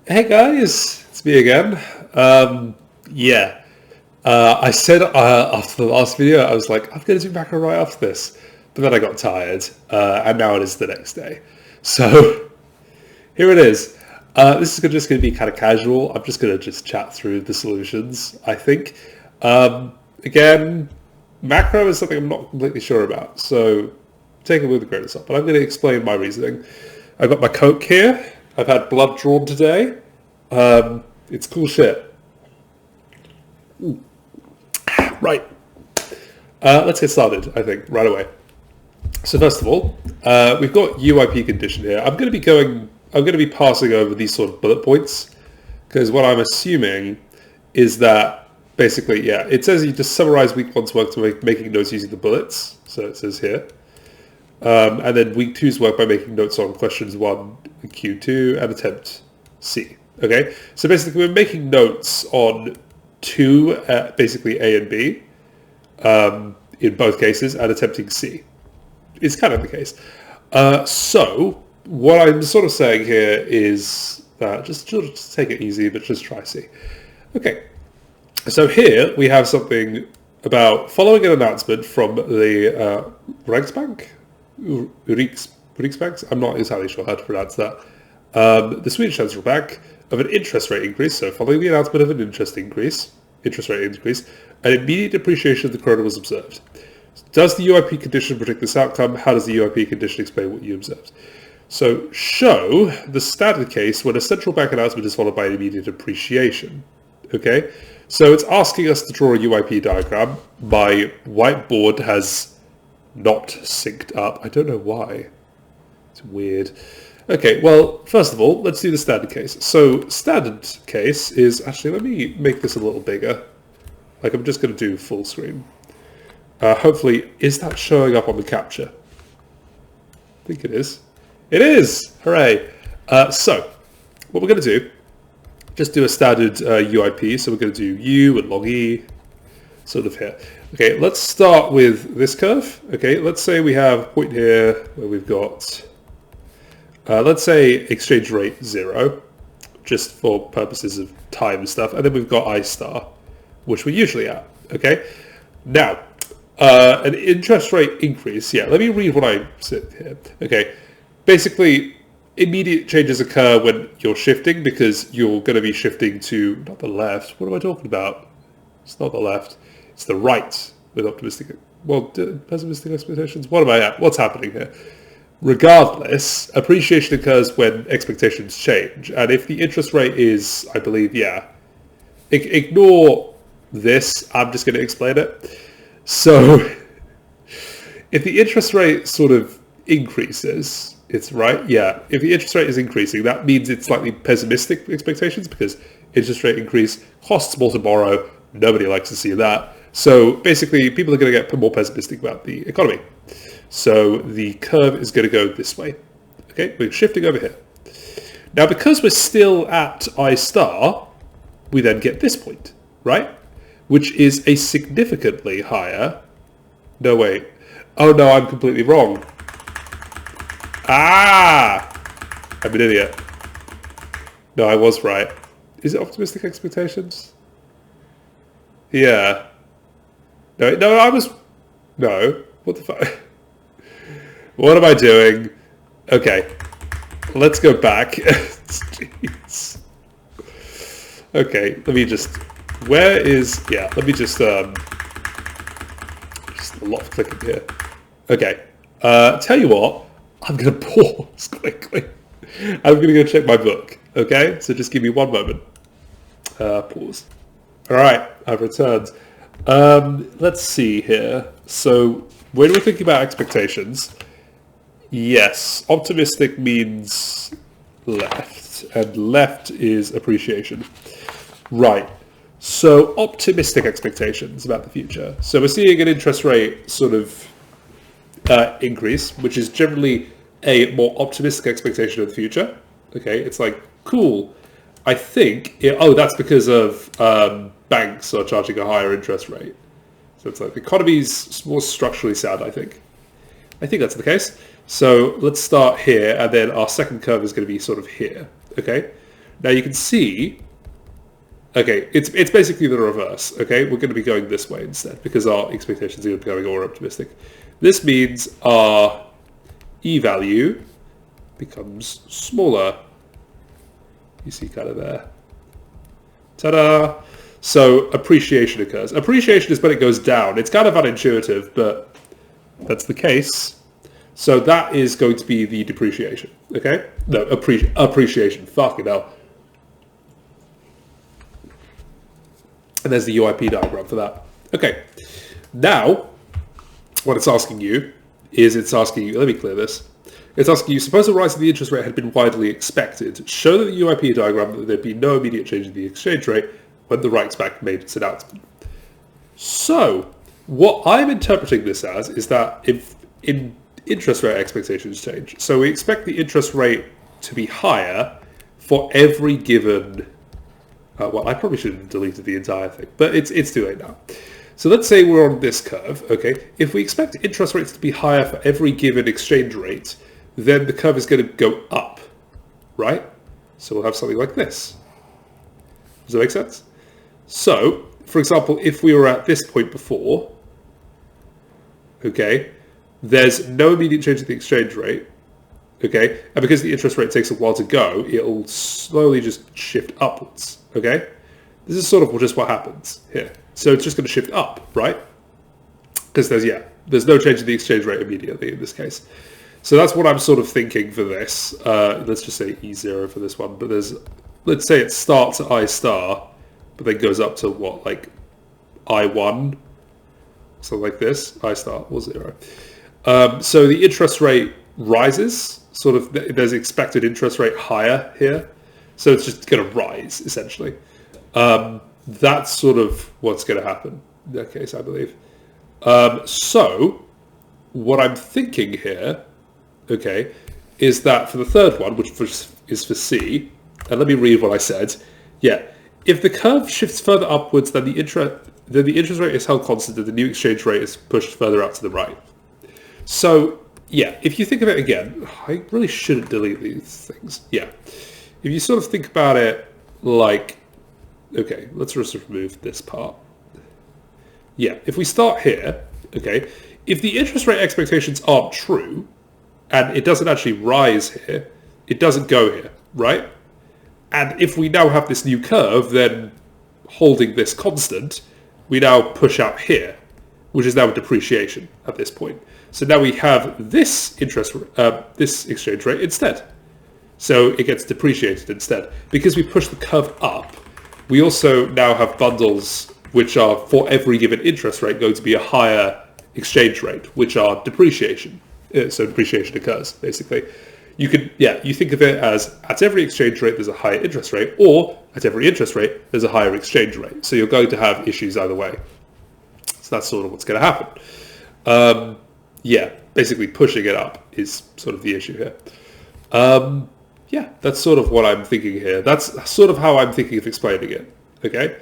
Hey guys, it's me again. Yeah, I said after the last video, I was like, I'm going to do macro right after this. But then I got tired, and now it is the next day. So here it is. This is just going to be kind of casual. I'm just going to just chat through the solutions, I think. Again, macro is something I'm not completely sure about, so take it with a grain of salt. But I'm going to explain my reasoning. I've got my Coke here. I've had blood drawn today. It's cool shit. Right. Let's get started, I think, right away. So first of all, we've got UIP condition here. I'm going to be passing over these sort of bullet points because what I'm assuming is that basically, yeah, it says you just summarize week one's work to making notes using the bullets. So it says here. And then week two's work by making notes on questions 1, Q2, and attempt C. Okay, so basically we're making notes on 2, basically A and B, in both cases, and attempting C. It's kind of the case. So what I'm sort of saying here is that just take it easy, but just try C. Okay, so here we have something about following an announcement from the Riksbank. Riksbank? I'm not entirely sure how to pronounce that. The Swedish Central Bank of an interest rate increase. So following the announcement of an interest rate increase, an immediate depreciation of the krona was observed. Does the UIP condition predict this outcome? How does the UIP condition explain what you observed? So show the standard case when a central bank announcement is followed by an immediate appreciation. Okay, so it's asking us to draw a UIP diagram. My whiteboard has not synced up. I don't know why. It's weird. Okay, well, first of all, let's do the standard case. So standard case is, actually, let me make this a little bigger. Like, I'm just going to do full screen. Hopefully, is that showing up on the capture? I think it is. It is! Hooray! So, what we're going to do, just do a standard UIP. So we're going to do U and log E, sort of here. Okay, let's start with this curve. Okay, let's say we have a point here where we've got... let's say exchange rate 0, just for purposes of time and stuff. And then we've got I star, which we're usually at. Okay. Now, an interest rate increase. Yeah, let me read what I said here. Okay. Basically, immediate changes occur when you're shifting because you're going to be shifting to, not the left. What am I talking about? It's not the left. It's the right with optimistic, pessimistic expectations. What am I at? What's happening here? Regardless, appreciation occurs when expectations change. And if the interest rate is, I believe, yeah, ignore this. I'm just going to explain it. So if the interest rate sort of increases, it's right. Yeah. If the interest rate is increasing, that means it's slightly pessimistic expectations because interest rate increase costs more to borrow. Nobody likes to see that. So basically, people are going to get more pessimistic about the economy. So the curve is going to go this way. Okay, we're shifting over here. Now, because we're still at I star, we then get this point, right? Which is a significantly higher... No, wait. Oh, no, I'm completely wrong. Ah! I'm an idiot. No, I was right. Is it optimistic expectations? Yeah. No, I was... No. What the fuck? What am I doing? Okay, let's go back. Jeez. Okay, let me just... Where is... Yeah, let me just a lot of clicking here. Okay, tell you what, I'm going to pause quickly. I'm going to go check my book, okay? So just give me one moment. Pause. All right, I've returned. Let's see here. So when we're thinking about expectations... Yes, optimistic means left, and left is appreciation. Right, so optimistic expectations about the future. So we're seeing an interest rate sort of increase, which is generally a more optimistic expectation of the future. Okay, it's like, cool, I think, that's because of banks are charging a higher interest rate. So it's like the economy's more structurally sound, I think. I think that's the case. So let's start here, and then our second curve is going to be sort of here, okay? Now you can see, okay, it's basically the reverse, okay? We're going to be going this way instead because our expectations are becoming more optimistic. This means our E value becomes smaller. You see kind of there. Ta-da! So appreciation occurs. Appreciation is when it goes down. It's kind of unintuitive, but that's the case. So that is going to be the depreciation, okay? No, appreciation. Fucking hell. And there's the UIP diagram for that. Okay. Now, what it's asking you is it's asking you, let me clear this. It's asking you, suppose a rise in the interest rate had been widely expected. Show the UIP diagram that there'd be no immediate change in the exchange rate when the Reichsbank made its announcement. So, what I'm interpreting this as is that if in interest rate expectations change, so we expect the interest rate to be higher for every given... well, I probably should have deleted the entire thing, but it's too late now. So let's say we're on this curve, okay? If we expect interest rates to be higher for every given exchange rate, then the curve is going to go up, right? So we'll have something like this. Does that make sense? So, for example, if we were at this point before, okay, there's no immediate change in the exchange rate, okay? And because the interest rate takes a while to go, it'll slowly just shift upwards, okay? This is sort of just what happens here. So it's just going to shift up, right? Because there's no change in the exchange rate immediately in this case. So that's what I'm sort of thinking for this. Let's just say E0 for this one. But let's say it starts at I star, but then goes up to what, like I1? Something like this. I star or 0. So the interest rate rises. Sort of, there's expected interest rate higher here. So it's just going to rise, essentially. That's sort of what's going to happen in that case, I believe. So what I'm thinking here, okay, is that for the third one, which is for C, and let me read what I said. Yeah, if the curve shifts further upwards, then the interest rate is held constant and the new exchange rate is pushed further out to the right. So, yeah, if you think of it again, I really shouldn't delete these things. Yeah, if you sort of think about it like, okay, let's just remove this part. Yeah, if we start here, okay, if the interest rate expectations aren't true, and it doesn't actually rise here, it doesn't go here, right? And if we now have this new curve, then holding this constant, we now push out here, which is now depreciation at this point. So now we have this this exchange rate instead. So it gets depreciated instead. Because we push the curve up, we also now have bundles which are, for every given interest rate, going to be a higher exchange rate, which are depreciation. So depreciation occurs, basically. You could, you think of it as at every exchange rate there's a higher interest rate, or at every interest rate there's a higher exchange rate. So you're going to have issues either way. So that's sort of what's going to happen. Basically pushing it up is sort of the issue here. That's sort of what I'm thinking here. That's sort of how I'm thinking of explaining it. Okay,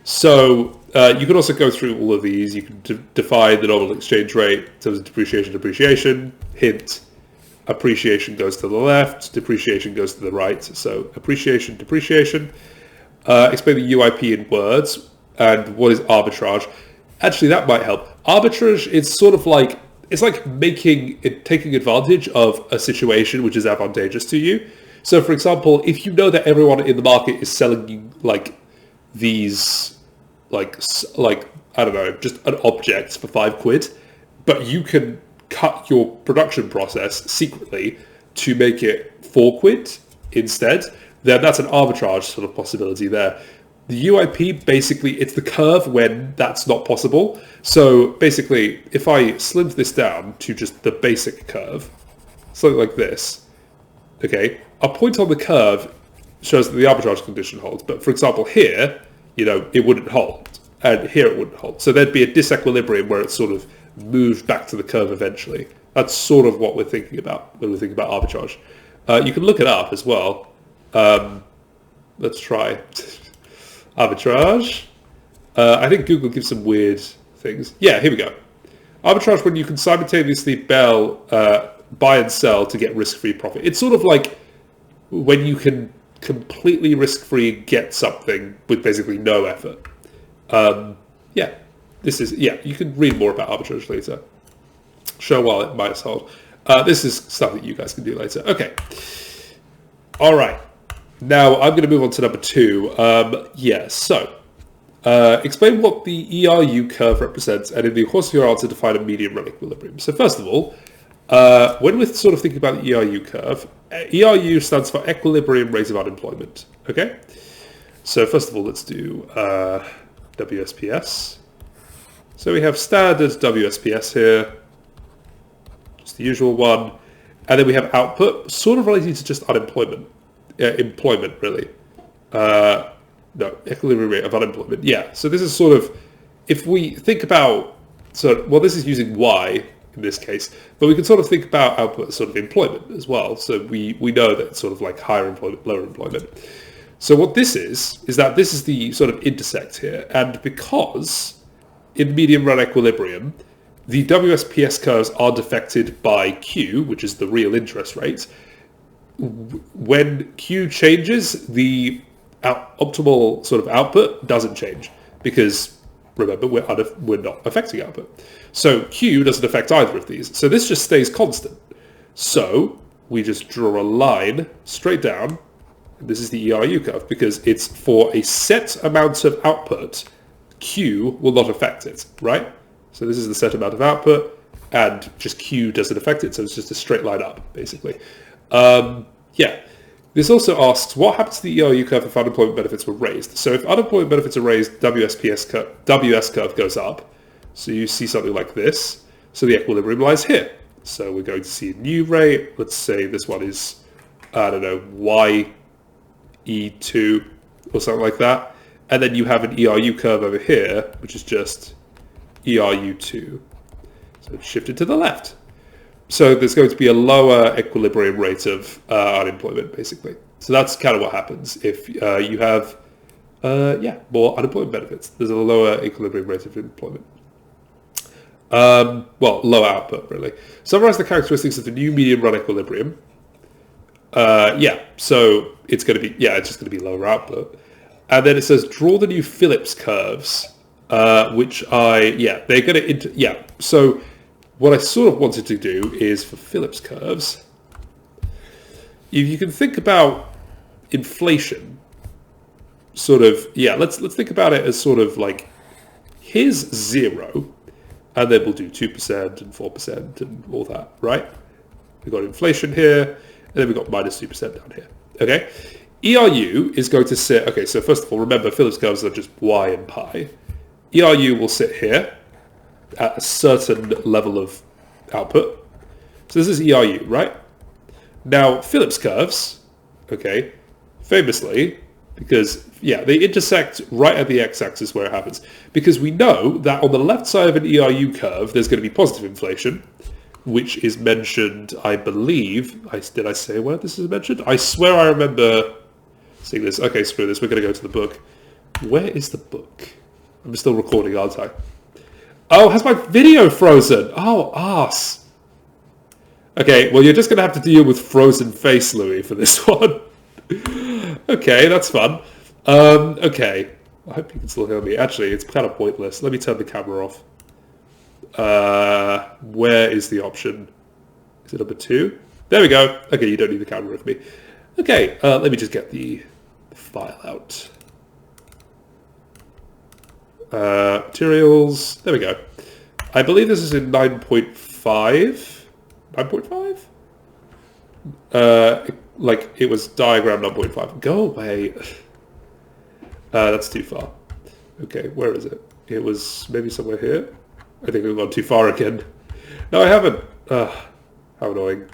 so you can also go through all of these. You can define the nominal exchange rate in terms of depreciation. Hint: appreciation goes to the left, depreciation goes to the right. So appreciation, depreciation. Explain the UIP in words and what is arbitrage. Actually, that might help. Arbitrage is sort of like, it's like taking advantage of a situation which is advantageous to you. So, for example, if you know that everyone in the market is selling you like these, like I don't know, just an object for £5, but you can cut your production process secretly to make it £4 instead, then that's an arbitrage sort of possibility there. The UIP, basically, it's the curve when that's not possible. So basically, if I slimmed this down to just the basic curve, something like this, okay, a point on the curve shows that the arbitrage condition holds. But for example, here, it wouldn't hold. And here it wouldn't hold. So there'd be a disequilibrium where it sort of moved back to the curve eventually. That's sort of what we're thinking about when we think about arbitrage. You can look it up as well. Let's try. Arbitrage. I think Google gives some weird things. Yeah, here we go. Arbitrage when you can simultaneously buy and sell to get risk-free profit. It's sort of like when you can completely risk-free get something with basically no effort. Yeah, you can read more about arbitrage later. Show while it might hold. This is stuff that you guys can do later. Okay. All right. Now I'm going to move on to number 2. Explain what the ERU curve represents, and in the course of your answer, define a medium run equilibrium. So first of all, when we're sort of thinking about the ERU curve, ERU stands for equilibrium rate of unemployment. Okay? So first of all, let's do WSPS. So we have standard WSPS here, just the usual one. And then we have output, sort of related to just unemployment. Employment, really. No, equilibrium rate of unemployment. Yeah, so this is sort of, if we think about, this is using Y in this case, but we can sort of think about output as sort of employment as well. So we know that it's sort of like higher employment, lower employment. So what this is that this is the sort of intersect here. And because in medium run equilibrium, the WSPS curves are defected by Q, which is the real interest rate. When Q changes, the optimal sort of output doesn't change because, remember, we're not affecting output. So Q doesn't affect either of these. So this just stays constant. So we just draw a line straight down. This is the ERU curve because it's for a set amount of output, Q will not affect it, right? So this is the set amount of output, and just Q doesn't affect it, so it's just a straight line up, basically. This also asks, what happens to the ERU curve if unemployment benefits were raised? So if unemployment benefits are raised, WS curve goes up. So you see something like this. So the equilibrium lies here. So we're going to see a new rate. Let's say this one is, I don't know, YE2 or something like that. And then you have an ERU curve over here, which is just ERU2. So it's shifted to the left. So there's going to be a lower equilibrium rate of unemployment, basically. So that's kind of what happens if you have, more unemployment benefits. There's a lower equilibrium rate of employment. Lower output, really. Summarize the characteristics of the new medium run equilibrium. So it's going to be, it's just going to be lower output. And then it says, draw the new Phillips curves, they're going to, so what I sort of wanted to do is for Phillips curves, if you can think about inflation, sort of, let's think about it as sort of like, here's 0, and then we'll do 2% and 4% and all that, right? We've got inflation here, and then we've got minus 2% down here, okay? ERU is going to sit, okay, so first of all, remember Phillips curves are just Y and pi. ERU will sit here at a certain level of output. So this is ERU, right? Now, Phillips curves, okay, famously, because, they intersect right at the x-axis where it happens. Because we know that on the left side of an ERU curve, there's going to be positive inflation, which is mentioned, I believe, did I say where this is mentioned? I swear I remember seeing this. Okay, screw this, we're going to go to the book. Where is the book? I'm still recording, aren't I? Oh, has my video frozen? Oh, arse. Okay, well, you're just going to have to deal with frozen face, Louis, for this one. Okay, that's fun. Okay. I hope you can still hear me. Actually, it's kind of pointless. Let me turn the camera off. Where is the option? Is it number 2? There we go. Okay, you don't need the camera with me. Okay, let me just get the file out. Materials. There we go. I believe this is in 9.5. 9.5? Like it was diagram 9.5. Go away. That's too far. Okay, where is it? It was maybe somewhere here. I think we've gone too far again. No, I haven't. How annoying.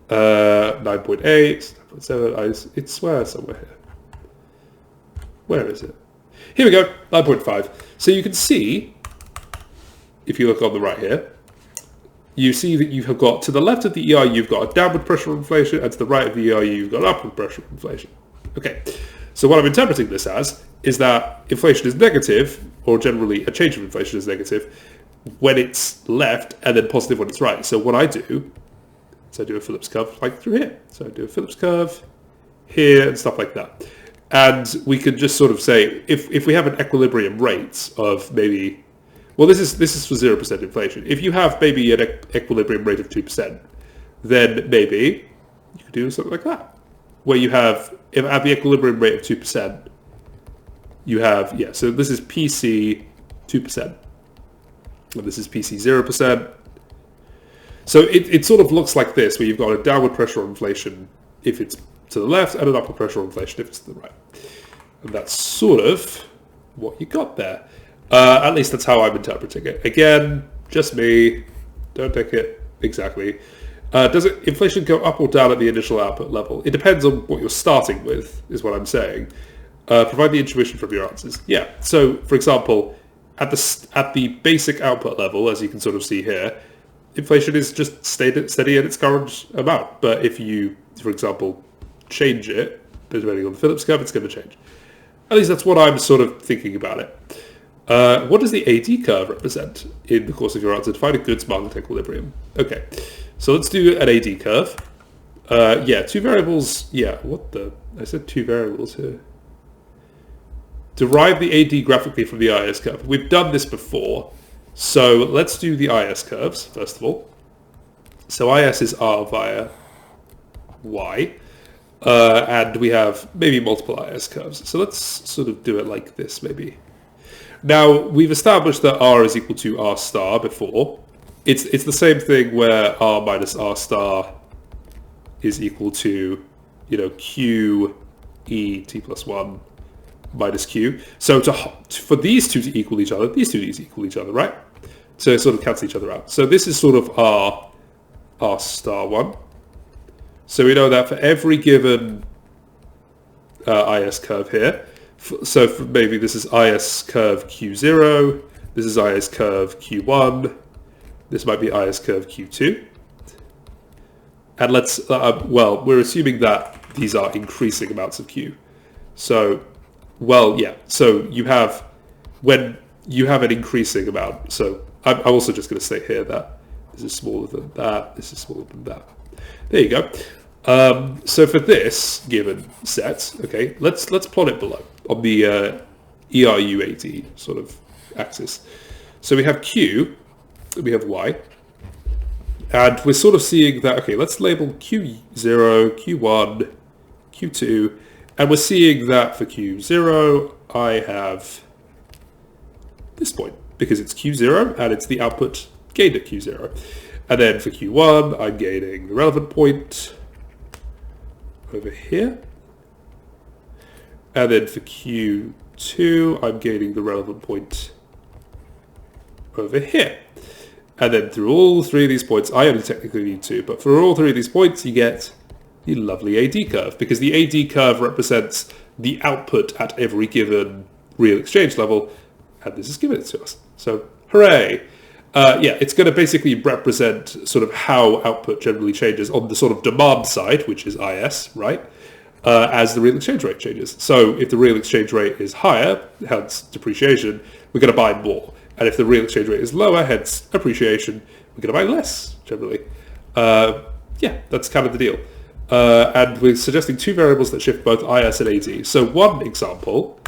9.8, 9.7. It's where somewhere here. Where is it? Here we go, 9.5. So you can see, if you look on the right here, you see that you have got, to the left of the ERU, you've got a downward pressure of inflation, and to the right of the ERU, you've got upward pressure of inflation. Okay, so what I'm interpreting this as is that inflation is negative, or generally a change of inflation is negative, when it's left, and then positive when it's right. So what I do is I do a Phillips curve like through here. So I do a Phillips curve, here, and stuff like that. And we could just sort of say, if we have an equilibrium rate of maybe, well, this is for 0% inflation. If you have maybe an equilibrium rate of 2%, then maybe you could do something like that, where you have, if at the equilibrium rate of 2%, you have, yeah, so this is PC 2%, and this is PC 0%. So it sort of looks like this, where you've got a downward pressure on inflation if it's to the left, and an upward pressure on inflation if it's to the right. And that's sort of what you got there. At least that's how I'm interpreting it. Again, just me. Don't take it exactly. Does inflation go up or down at the initial output level? It depends on what you're starting with, is what I'm saying. Provide the intuition from your answers. Yeah. So, for example, at the basic output level, as you can sort of see here, inflation is just steady at its current amount. But if you, for example, change it, depending on the Phillips curve, it's going to change. At least that's what I'm sort of thinking about it. What does the AD curve represent in the course of your answer? To find a goods market equilibrium. Okay, so let's do an AD curve. Yeah, two variables. Yeah, I said two variables here. Derive the AD graphically from the IS curve. We've done this before, so let's do the IS curves first of all. So IS is R via Y. And we have maybe multiple IS curves. So let's sort of do it like this, maybe. Now, we've established that R is equal to R star before. It's the same thing where R minus R star is equal to, Q E T plus 1 minus Q. So for these two to equal each other, these two need to equal each other, right? So sort of cancel each other out. So this is sort of R star 1. So we know that for every given IS curve here, so maybe this is IS curve Q0, this is IS curve Q1, this might be IS curve Q2. And let's, well, we're assuming that these are increasing amounts of Q. So, well, yeah, so you have, when you have an increasing amount, so I'm also just going to say here that this is smaller than that, this is smaller than that. There you go. So for this given set, okay, let's plot it below on the ERU80 sort of axis. So we have Q, we have Y, and we're sort of seeing that, okay, let's label Q0, Q1, Q2, and we're seeing that for Q0, I have this point, because it's Q0, and it's the output gained at Q0. And then for Q1, I'm gaining the relevant point over here. And then for Q2, I'm gaining the relevant point over here. And then through all three of these points, I only technically need two, but for all three of these points, you get the lovely AD curve, because the AD curve represents the output at every given real exchange level, and this is given it to us. So, hooray! Yeah, it's going to basically represent sort of how output generally changes on the sort of demand side, which is IS, right? As the real exchange rate changes. So if the real exchange rate is higher, hence depreciation, we're going to buy more. And if the real exchange rate is lower, hence appreciation, we're going to buy less, generally. Yeah, that's kind of the deal. And we're suggesting two variables that shift both IS and AD. So one example,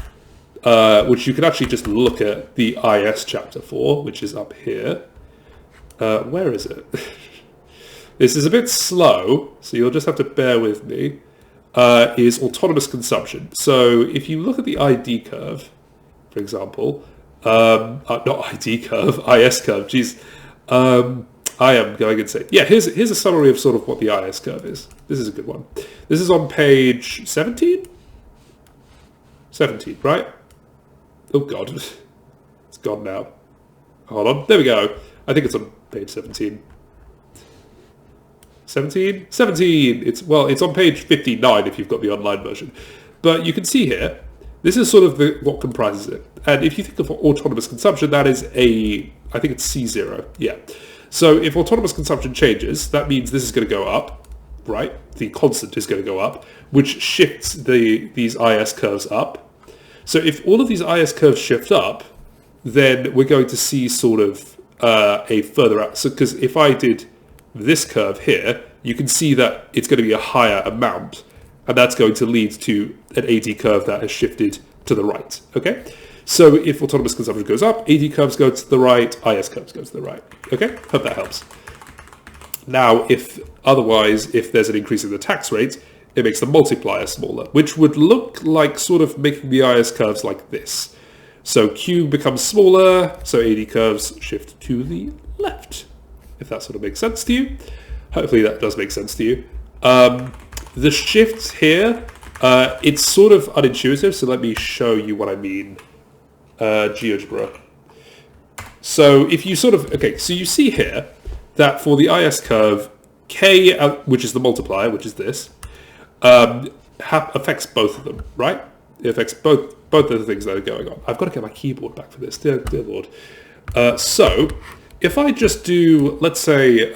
which you can actually just look at the IS chapter for, which is up here. Where is it? This is a bit slow, so you'll just have to bear with me. Is autonomous consumption. So if you look at the ID curve, for example, not ID curve, IS curve, geez, I am going insane. Yeah, here's a summary of sort of what the IS curve is. This is a good one. This is on page 17? 17, right? Oh god, it's gone now. Hold on, there we go. I think it's on page 17. 17? 17! It's on page 59 if you've got the online version. But you can see here, this is sort of what comprises it. And if you think of autonomous consumption, that is I think it's C0, yeah. So if autonomous consumption changes, that means this is going to go up, right? The constant is going to go up, which shifts these IS curves up. So if all of these IS curves shift up, then we're going to see sort of a further out. So because if I did this curve here, you can see that it's going to be a higher amount and that's going to lead to an AD curve that has shifted to the right, okay? So if autonomous consumption goes up, AD curves go to the right, IS curves go to the right, okay? Hope that helps. Now, if there's an increase in the tax rate, it makes the multiplier smaller, which would look like sort of making the IS curves like this. So Q becomes smaller, so AD curves shift to the left, if that sort of makes sense to you. Hopefully that does make sense to you. The shift here, it's sort of unintuitive, so let me show you what I mean. GeoGebra. So if you so you see here that for the IS curve, K, which is the multiplier, which is this, affects both of them, right? It affects both of the things that are going on. I've got to get my keyboard back for this, dear Lord. So if I just do, let's say,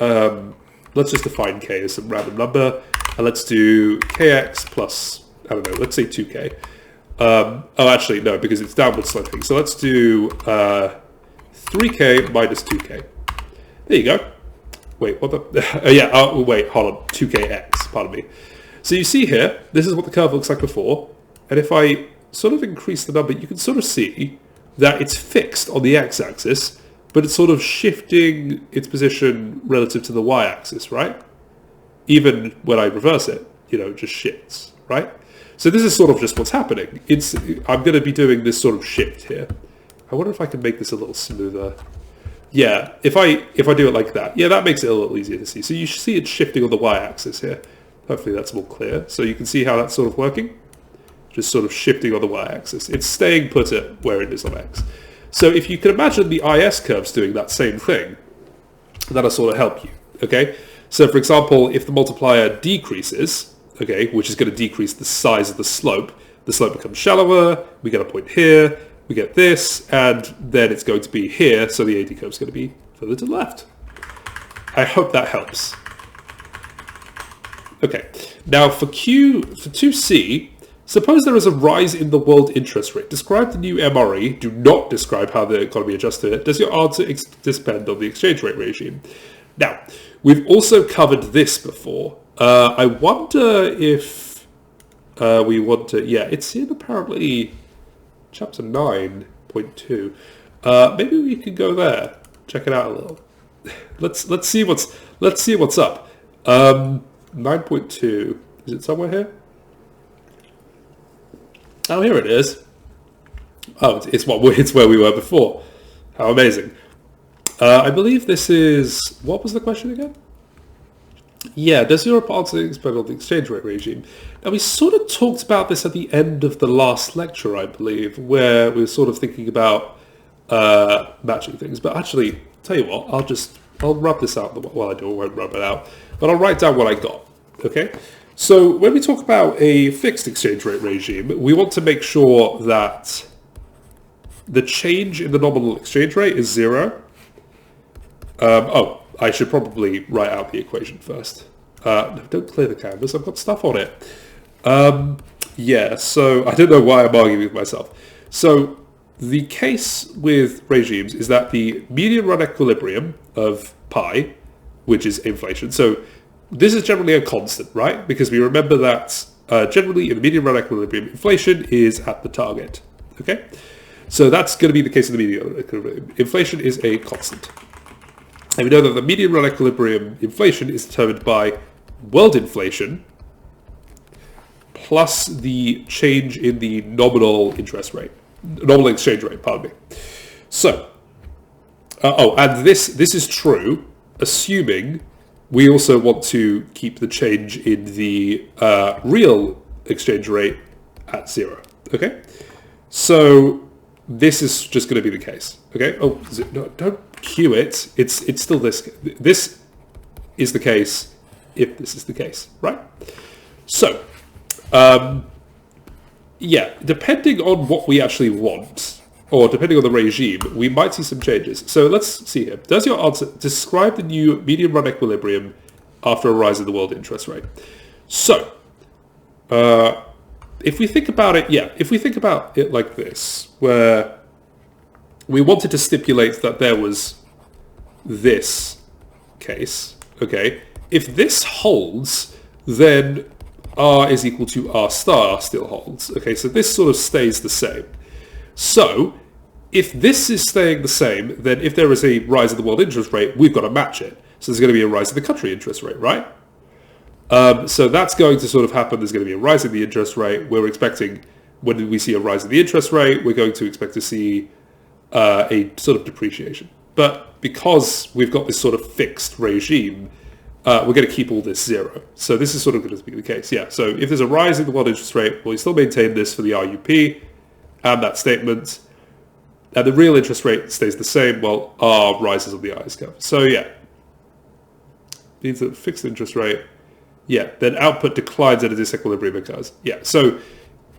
let's just define K as some random number, and let's do KX plus, I don't know, let's say 2K. Oh, actually, no, because it's downward sloping. So let's do 3K minus 2K. There you go. Wait, what the... wait, hold on. 2KX, pardon me. So you see here, this is what the curve looks like before. And if I sort of increase the number, you can sort of see that it's fixed on the x-axis, but it's sort of shifting its position relative to the y-axis, right? Even when I reverse it, it just shifts, right? So this is sort of just what's happening. I'm going to be doing this sort of shift here. I wonder if I can make this a little smoother. Yeah, if I do it like that, yeah, that makes it a little easier to see. So you see it shifting on the y-axis here. Hopefully that's more clear. So you can see how that's sort of working. Just sort of shifting on the y-axis. It's staying put at where it is on x. So if you can imagine the IS curves doing that same thing, that'll sort of help you, okay? So for example, if the multiplier decreases, okay, which is going to decrease the size of the slope becomes shallower, we get a point here, we get this, and then it's going to be here, so the AD curve is going to be further to the left. I hope that helps. Okay, now for 2C, suppose there is a rise in the world interest rate. Describe the new MRE. Do not describe how the economy adjusts to it. Does your answer depend on the exchange rate regime? Now, we've also covered this before. I wonder if we want to... Yeah, it's in apparently chapter 9.2. Maybe we can go there. Check it out a little. Let's see what's up. 9.2. Is it somewhere here? Oh, here it is. Oh, it's where we were before. How amazing. I believe this is... What was the question again? Yeah, does Europe answer depend on the exchange rate regime? Now, we sort of talked about this at the end of the last lecture, I believe, where we were sort of thinking about matching things. But actually, tell you what, I'll rub this out. Well, I won't rub it out. But I'll write down what I got, okay? So when we talk about a fixed exchange rate regime, we want to make sure that the change in the nominal exchange rate is 0. I should probably write out the equation first. No, don't clear the canvas, I've got stuff on it. Yeah, so I don't know why I'm arguing with myself. So the case with regimes is that the median run equilibrium of pi, which is inflation, so this is generally a constant, right? Because we remember that generally in the median run equilibrium, inflation is at the target, okay? So that's going to be the case in the median run equilibrium. Inflation is a constant. And we know that the median run equilibrium inflation is determined by world inflation plus the change in the nominal exchange rate, pardon me. So, and this is true, assuming we also want to keep the change in the real exchange rate at 0, okay? So this is just going to be the case, okay? Oh, no, don't cue it. It's still this. This is the case if this is the case, right? So, yeah, depending on what we actually want, or depending on the regime, we might see some changes. So let's see here. Does your answer describe the new median run equilibrium after a rise in the world interest rate? So, if we think about it, if we think about it like this, where we wanted to stipulate that there was this case, okay? If this holds, then R is equal to R star still holds. Okay, so this sort of stays the same. So if this is staying the same, then if there is a rise in the world interest rate, we've got to match it. So there's going to be a rise in the country interest rate, right? So that's going to sort of happen. There's going to be a rise in the interest rate. We're expecting, when we see a rise in the interest rate, we're going to expect to see a sort of depreciation. But because we've got this sort of fixed regime, we're going to keep all this zero. So this is sort of going to be the case. Yeah, so if there's a rise in the world interest rate, we'll still maintain this for the RUP and that statement. And the real interest rate stays the same while R rises on the IS curve. So yeah, means that fixed interest rate, yeah, then output declines at a disequilibrium occurs. Yeah, so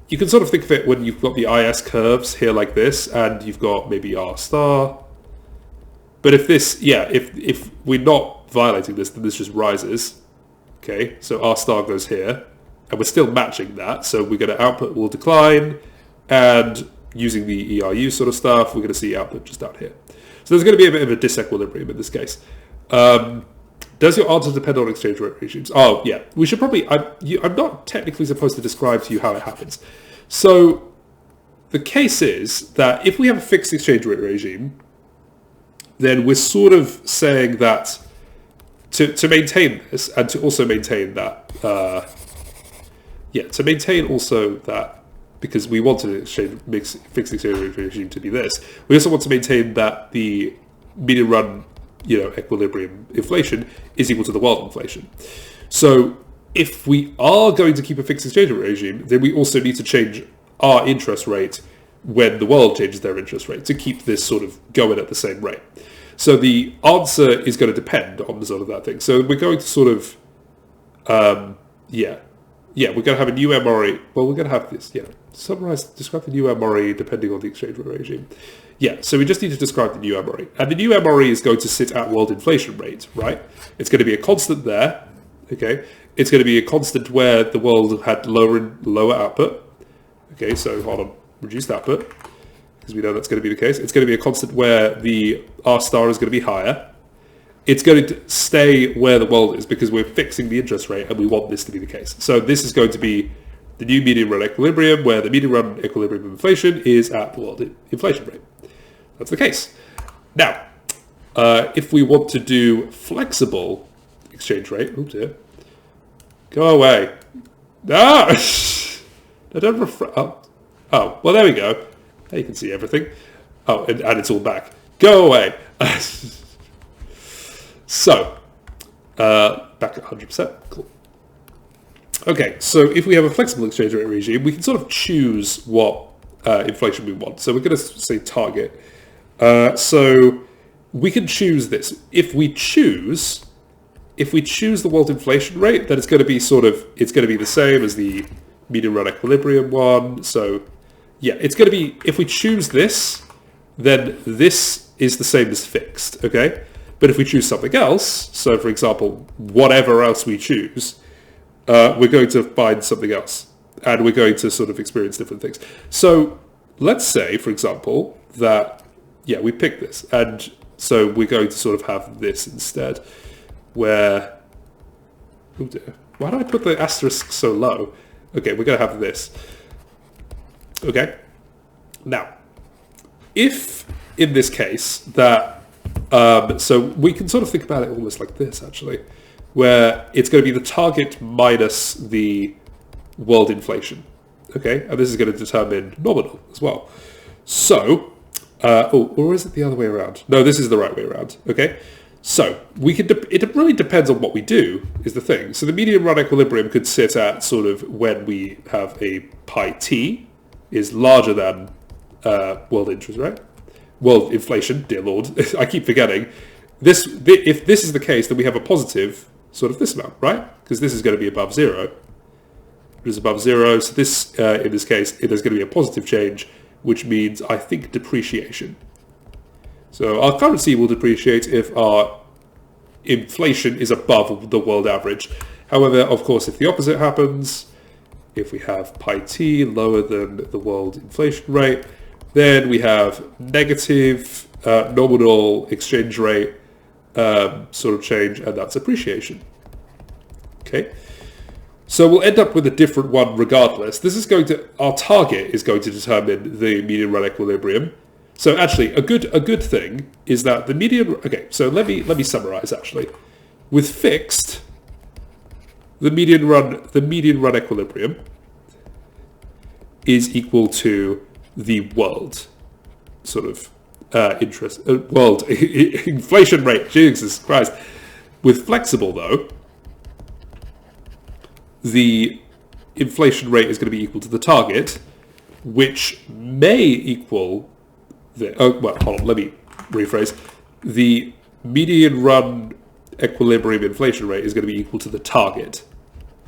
you can sort of think of it when you've got the IS curves here like this, and you've got maybe R star. But if this, yeah, if we're not violating this, then this just rises. Okay, so R star goes here, and we're still matching that. So we're going to output will decline, and using the ERU sort of stuff, we're going to see output just down here. So there's going to be a bit of a disequilibrium in this case. Does your answer depend on exchange rate regimes? Oh, yeah. We should probably... I'm not technically supposed to describe to you how it happens. So the case is that if we have a fixed exchange rate regime, then we're sort of saying that to maintain this and to also maintain that... to maintain also that, because we wanted an fixed exchange rate regime to be this, we also want to maintain that the median run equilibrium inflation is equal to the world inflation. So if we are going to keep a fixed exchange rate regime, then we also need to change our interest rate when the world changes their interest rate to keep this sort of going at the same rate. So the answer is going to depend on the sort of that thing. So we're going to sort of, we're going to have a new MRE. Well, we're going to have this, describe the new MRE depending on the exchange rate regime. Yeah, so we just need to describe the new MRE. And the new MRE is going to sit at world inflation rate, right? It's going to be a constant there, okay? It's going to be a constant where the world had lower output. Okay, so hold on, reduced output, because we know that's going to be the case. It's going to be a constant where the R star is going to be higher. It's going to stay where the world is because we're fixing the interest rate and we want this to be the case. So this is going to be the new median run equilibrium, where the median run equilibrium of inflation is at the world inflation rate. That's the case. Now, if we want to do flexible exchange rate, oh dear, go away. Ah! I don't oh, well, there we go. Now you can see everything. Oh, and it's all back. Go away. So, back at 100%. Cool. Okay, so if we have a flexible exchange rate regime, we can sort of choose what inflation we want. So we're going to say target. So we can choose this. If we choose the world inflation rate, then it's going to be the same as the median run equilibrium one. So yeah, it's going to be, if we choose this, then this is the same as fixed, okay? But if we choose something else, so for example, whatever else we choose, we're going to find something else, and we're going to sort of experience different things. So let's say, for example, that, we pick this, and so we're going to sort of have this instead, where, oh dear, why do I put the asterisk so low? Okay, we're going to have this. Okay, now, if in this case that, so we can sort of think about it almost like this, actually, where it's going to be the target minus the world inflation, okay? And this is going to determine nominal as well. So, or is it the other way around? No, this is the right way around, okay? So, we can, it really depends on what we do, is the thing. So the median run equilibrium could sit at sort of when we have a pi t is larger than world interest, right? World inflation, dear Lord, I keep forgetting. If this is the case, then we have a positive sort of this amount, right? Because this is going to be above zero. It is above zero, so this, in this case, there's going to be a positive change, which means, I think, depreciation. So our currency will depreciate if our inflation is above the world average. However, of course, if the opposite happens, if we have pi t lower than the world inflation rate, then we have negative nominal exchange rate sort of change, and that's appreciation. Okay, So we'll end up with a different one regardless. Our target is going to determine the median run equilibrium. So actually, a good thing is that the median. Okay, so let me summarize actually. With fixed, the median run equilibrium is equal to the world sort of world inflation rate. Jesus Christ. With flexible though, the inflation rate is going to be equal to the target, which may equal the... Oh, well, hold on, let me rephrase. The median run equilibrium inflation rate is going to be equal to the target.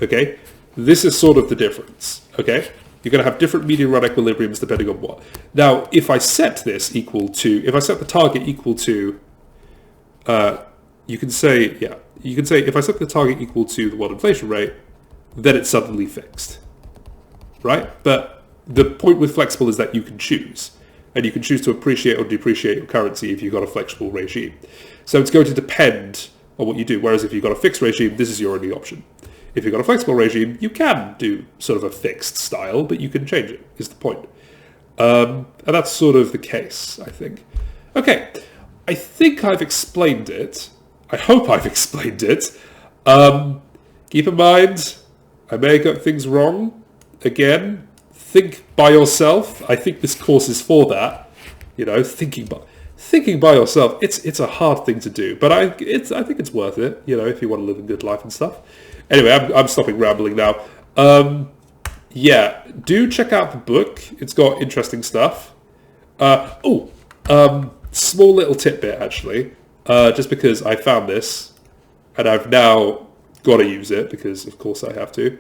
Okay? This is sort of the difference. Okay? You're going to have different median run equilibriums depending on what. Now, if I set this equal to... If I set the target equal to... you can say if I set the target equal to the world inflation rate, then it's suddenly fixed, right? But the point with flexible is that you can choose, and you can choose to appreciate or depreciate your currency if you've got a flexible regime. So it's going to depend on what you do, whereas if you've got a fixed regime, this is your only option. If you've got a flexible regime, you can do sort of a fixed style, but you can change it, is the point. And that's sort of the case, I think. Okay, I think I've explained it. I hope I've explained it. Keep in mind, I may have got things wrong. Again, think by yourself. I think this course is for that. You know, thinking by yourself. It's a hard thing to do, but I think it's worth it. You know, if you want to live a good life and stuff. Anyway, I'm stopping rambling now. Yeah, do check out the book. It's got interesting stuff. Small little tidbit actually. Just because I found this, and I've now got to use it because, of course, I have to.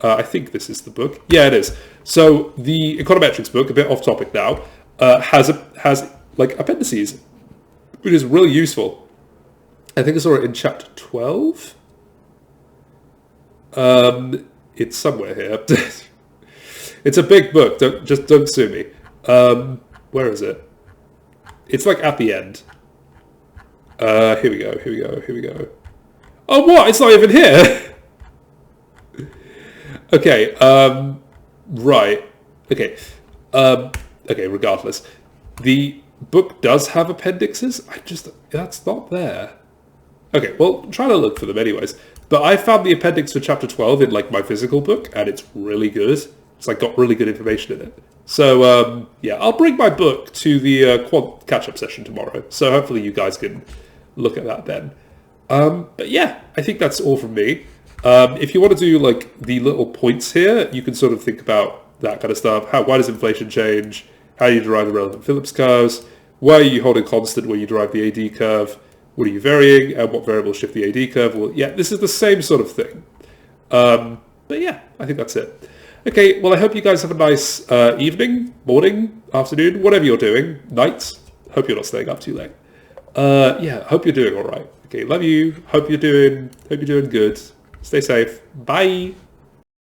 I think this is the book. Yeah, it is. So the econometrics book, a bit off topic now, has like appendices, which is really useful. I think I saw it in chapter 12. It's somewhere here. It's a big book. Don't sue me. Where is it? It's like at the end. Here we go. Oh, what? It's not even here! Okay, right. Okay. Okay, regardless. The book does have appendixes. That's not there. Okay, well, try to look for them anyways. But I found the appendix for chapter 12 in, like, my physical book, and it's really good. It's, like, got really good information in it. So, yeah, I'll bring my book to the quant catch-up session tomorrow. So hopefully you guys can look at that then. But yeah, I think that's all from me. If you want to do like the little points here, you can sort of think about that kind of stuff. Why does inflation change? How do you derive the relevant Phillips curves? Why are you holding constant when you derive the AD curve? What are you varying? And what variables shift the AD curve? Well, yeah, this is the same sort of thing. But yeah, I think that's it. Okay, well, I hope you guys have a nice evening, morning, afternoon, whatever you're doing, night. Hope you're not staying up too late. Yeah, hope you're doing all right. Okay, love you. Hope you're doing good. Stay safe. Bye.